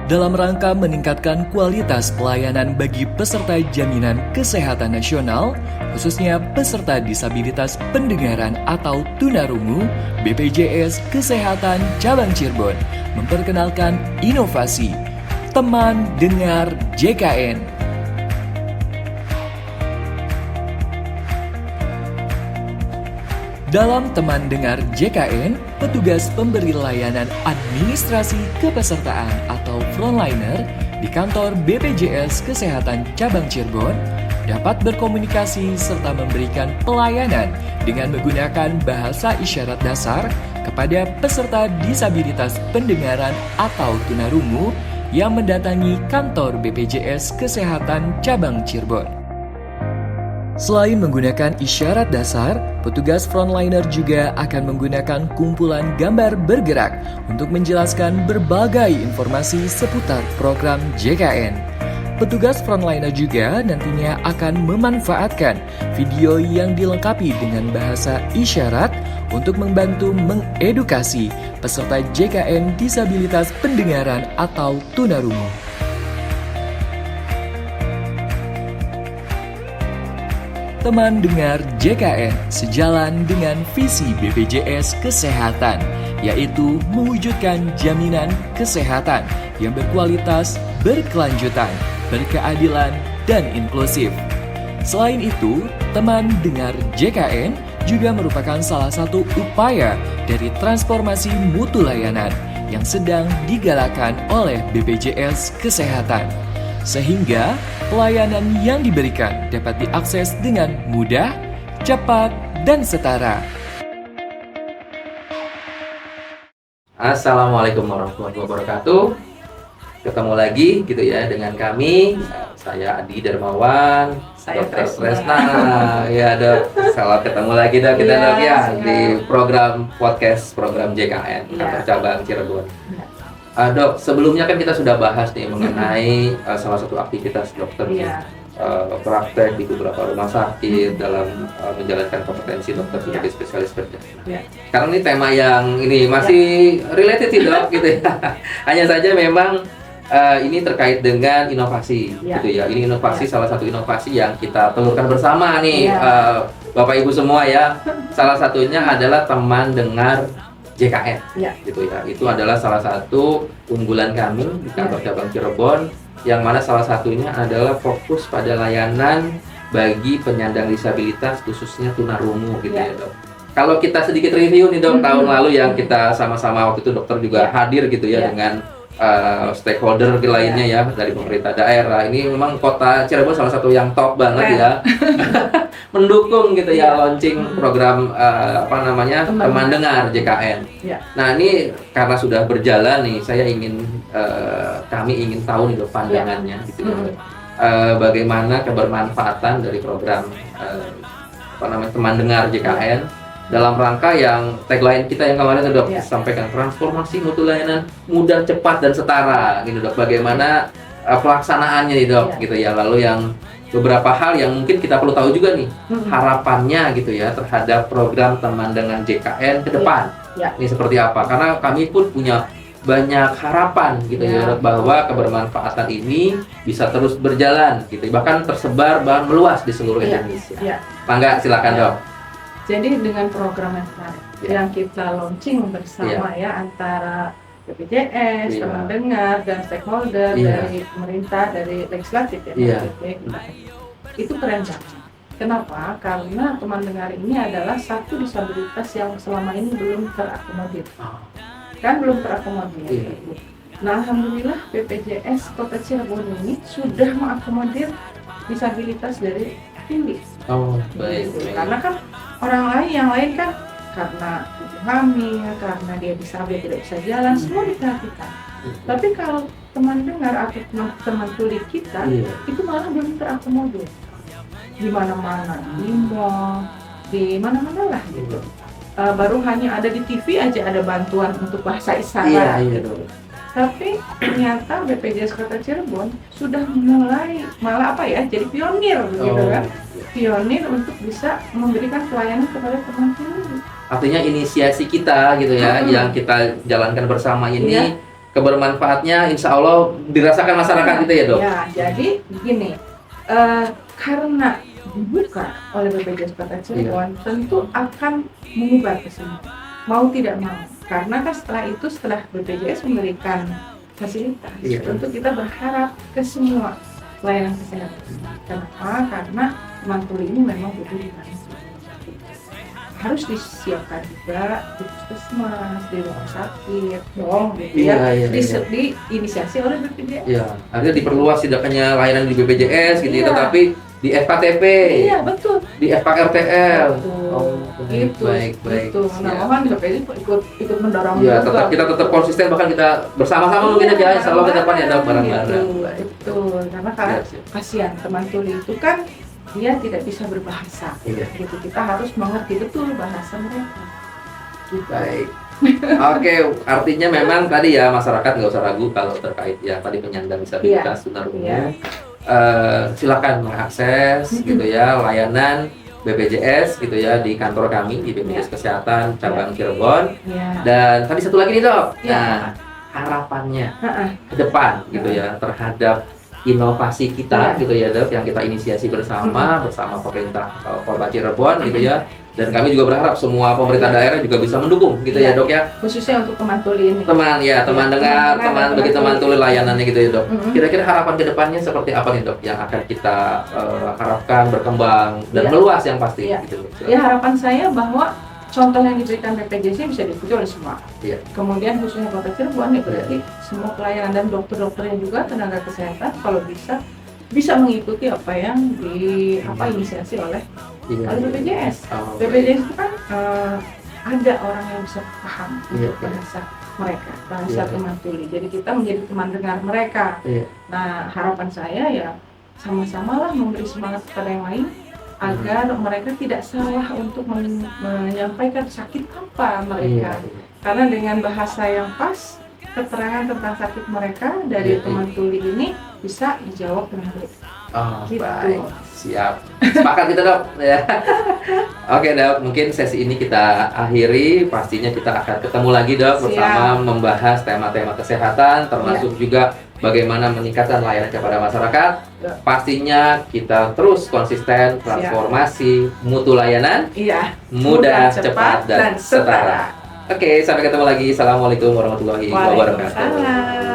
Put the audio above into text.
dalam rangka meningkatkan kualitas pelayanan bagi peserta jaminan kesehatan nasional, khususnya peserta disabilitas pendengaran atau tunarungu, BPJS Kesehatan Cabang Cirebon memperkenalkan inovasi Teman Dengar JKN. Dalam Teman Dengar JKN, petugas pemberi layanan administrasi kepesertaan atau frontliner di kantor BPJS Kesehatan Cabang Cirebon dapat berkomunikasi serta memberikan pelayanan dengan menggunakan bahasa isyarat dasar kepada peserta disabilitas pendengaran atau tunarungu yang mendatangi kantor BPJS Kesehatan Cabang Cirebon. Selain menggunakan isyarat dasar, petugas frontliner juga akan menggunakan kumpulan gambar bergerak untuk menjelaskan berbagai informasi seputar program JKN. Petugas frontliner juga nantinya akan memanfaatkan video yang dilengkapi dengan bahasa isyarat untuk membantu mengedukasi peserta JKN disabilitas pendengaran atau tunarungu. Teman Dengar JKN sejalan dengan visi BPJS Kesehatan, yaitu mewujudkan jaminan kesehatan yang berkualitas, berkelanjutan, berkeadilan, dan inklusif. Selain itu, Teman Dengar JKN juga merupakan salah satu upaya dari transformasi mutu layanan yang sedang digalakkan oleh BPJS Kesehatan, sehingga pelayanan yang diberikan dapat diakses dengan mudah, cepat, dan setara. Assalamualaikum warahmatullahi wabarakatuh. Ketemu lagi gitu ya dengan kami. Saya Adi Darmawan, saya Dr. Tresna. Ya Dok, selamat ketemu lagi Dok kita Dok ya di program podcast program JKN kantor cabang Cirebon. Dok, sebelumnya kan kita sudah bahas nih mengenai salah satu aktivitas dokter praktek di beberapa rumah sakit dalam menjalankan kompetensi dokter sebagai spesialis bedah. Sekarang ini tema yang ini masih related sih Dok gitu ya. Hanya saja memang ini terkait dengan inovasi gitu ya. Ini inovasi salah satu inovasi yang kita telurkan bersama nih Bapak Ibu semua ya. Salah satunya adalah Teman Dengar JKN, gitu ya. Itu adalah salah satu unggulan kami di kantor cabang Cirebon, yang mana salah satunya adalah fokus pada layanan bagi penyandang disabilitas khususnya tunarungu, gitu ya Dok. Kalau kita sedikit review nih Dok, tahun lalu yang kita sama-sama waktu itu dokter juga hadir gitu ya dengan stakeholder lainnya ya dari pemerintah daerah. Ini memang kota Cirebon salah satu yang top banget ya. Mendukung gitu ya launching program Teman Dengar JKN. Nah ini karena sudah berjalan nih, saya ingin kami ingin tahu nih pandangannya gitu ya. Bagaimana kebermanfaatan dari program Teman Dengar JKN dalam rangka yang tagline kita yang kemarin Dok sampaikan, transformasi mutu layanan mudah, cepat, dan setara gitu Dok. Bagaimana pelaksanaannya nih Dok gitu ya. Lalu yang beberapa hal yang mungkin kita perlu tahu juga nih harapannya gitu ya terhadap program Teman Dengar JKN ke depan. Ini seperti apa? Karena kami pun punya banyak harapan gitu ya bahwa kebermanfaatan ini bisa terus berjalan gitu, bahkan tersebar bahkan meluas di seluruh Indonesia. Mangga silakan Dok. Jadi dengan program yang kemarin yang kita launching bersama antara BPJS, Teman Dengar, dan stakeholder dari pemerintah, dari legislatif itu keren banget. Kenapa? Karena Teman Dengar ini adalah satu disabilitas yang selama ini belum terakomodir. Kan belum terakomodir. Nah, alhamdulillah BPJS Kota Cirebon ini sudah mengakomodir disabilitas dari tinggi. Baik. Karena kan orang lain yang lain kan karena ibu hamil, karena dia disabilitas tidak bisa jalan, semua diperhatikan. Tapi kalau Teman Dengar atau teman tuli kita itu malah belum terakomodir. Di mana-mana, di mall, di mana-mana lah gitu. Baru hanya ada di TV aja ada bantuan untuk bahasa isyarat gitu. Tapi ternyata BPJS Kota Cirebon sudah mulai malah jadi pionir gitu kan. Pionir untuk bisa memberikan pelayanan kepada teman tuli. Artinya inisiasi kita gitu ya yang kita jalankan bersama ini kebermanfaatnya insya Allah dirasakan masyarakat gitu ya dok? Ya, jadi begini, karena dibuka oleh BPJS Kota Cirebon, tentu akan menyebar ke semua, mau tidak mau. Karena kan setelah BPJS memberikan fasilitas, tentu kita berharap ke semua layanan kesehatan. Kenapa? Karena teman tuli ini memang butuh dibantu. Harus disiapkan juga di puskesmas, di rumah sakit, dong, gitu ya. Diinisiasi oleh BPJS. Iya, artinya diperluas tidak hanya layanan di BPJS gitu ya, Iya. tetapi di FKTP, Iya, betul. di FKRTL. Betul. Oh, Gitu. baik. Gitu. Nah, Siap. mohon BPJS ikut mendorong Iya, juga. kita tetap konsisten, bahkan kita bersama-sama mungkin ya, insya Allah ke depan ya dok, bareng-bareng. Gitu. Karena Siap. kasihan teman tuli itu kan dia tidak bisa berbahasa. Iya. Gitu. Kita harus mengerti betul bahasa mereka. Gitu. Baik. Oke, artinya memang tadi ya masyarakat nggak usah ragu kalau terkait ya tadi penyandang disabilitas tunarungu. Iya. Silakan mengakses gitu ya layanan BPJS gitu ya di kantor kami di BPJS Kesehatan cabang Cirebon. Iya. Dan tadi satu lagi nih dok. Iya. Nah, harapannya Heeh. ke depan gitu ya terhadap inovasi kita gitu ya dok yang kita inisiasi bersama pemerintah Kota Cirebon gitu ya. Dan kami juga berharap semua pemerintah daerah juga bisa mendukung gitu ya dok ya. Khususnya untuk teman tuli ini. Teman dengar, bagi teman tuli layanannya gitu ya dok. Mm-mm. Kira-kira harapan kedepannya seperti apa nih dok yang akan kita harapkan berkembang dan Iya. meluas yang pasti Iya. gitu. Ya, harapan saya bahwa contoh yang diberikan BPJS bisa diikuti oleh semua. Iya. Kemudian khususnya Kota Cirebon ya berarti semua pelayanan dan dokter-dokternya juga tenaga kesehatan kalau bisa mengikuti apa yang inisiasi oleh BPJS. Oh, BPJS itu kan ada orang yang bisa paham Iya, untuk bahasa mereka, bahasa Iya. teman tuli. Jadi kita menjadi teman dengar mereka. Iya. Nah, harapan saya ya sama-samalah memberi semangat kepada yang lain agar mereka tidak salah untuk menyampaikan sakit apa mereka. Iya. Karena dengan bahasa yang pas, keterangan tentang sakit mereka dari Iya. teman tuli ini bisa dijawab dengan baik. Oh, Gitu. baik. Siap. Sepakat kita dok ya. Oke dok, mungkin sesi ini kita akhiri. Pastinya kita akan ketemu lagi dok bersama membahas tema-tema kesehatan, termasuk juga bagaimana meningkatkan layanan kepada masyarakat. Ya. Pastinya kita terus konsisten transformasi mutu layanan Iya. mudah, cepat, dan setara. Oke, sampai ketemu lagi. Assalamualaikum warahmatullahi wabarakatuh. Waalaikumsalam.